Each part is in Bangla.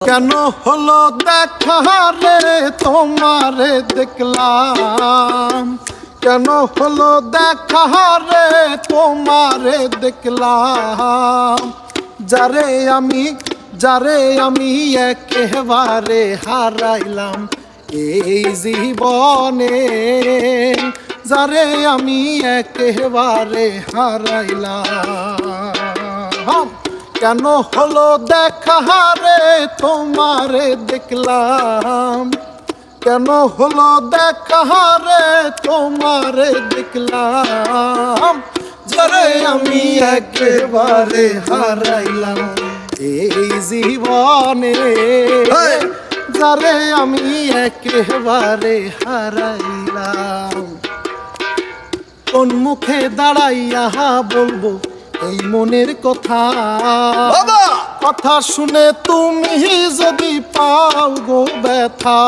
কেন হলো দেখা রে তোমারে দেখলাম, কেন হলো দেখা রে তোমারে দেখলাম। যারে আমি একেবারে হারাইলাম এই জীবনে, যারে আমি একেবারে হারাইলাম। কেন হলো দেখা রে তোমারে দেখলাম, কেন হলো দেখা রে তোমারে দেখলাম। যারে আমি একেবারে হারাইলাম এই জীবনে, যারে আমি একেবারে হারাইলাম। কোন মুখে দাঁড়াইয়া বলবো এই মনের কথা, কথা শুনে তুমি যদি পাও গো ব্যথা।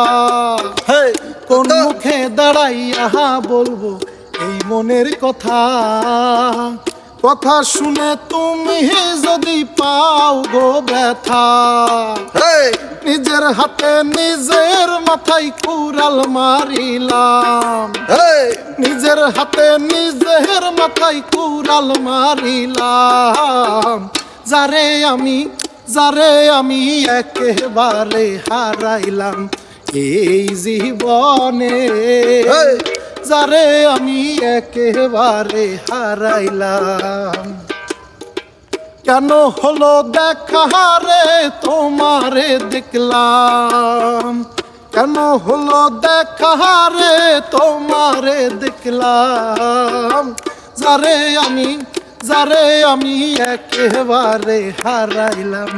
কোন মুখে দাঁড়াইয়া বলবো এই মনের কথা, কথা শুনে তুমি যদি পাও গো ব্যথা। নিজের হাতে নিজের মাথায় কুড়াল মারিলাম, নিজের হাতে নিজের মাথায় কুড়াল মারিলাম। যারে আমি একেবারে হারাইলাম এই জীবনে, যারে আমি একেবারে হারাইলাম। কেন হলো দেখা রে তোমারে দেখলাম, কেন হলো দেখা রে তোমারে দেখলাম। যারে আমি একেবারে হারাইলাম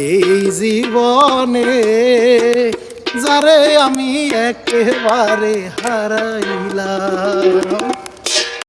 এই জীবনে, যারে আমি একেবারে হারাইলাম।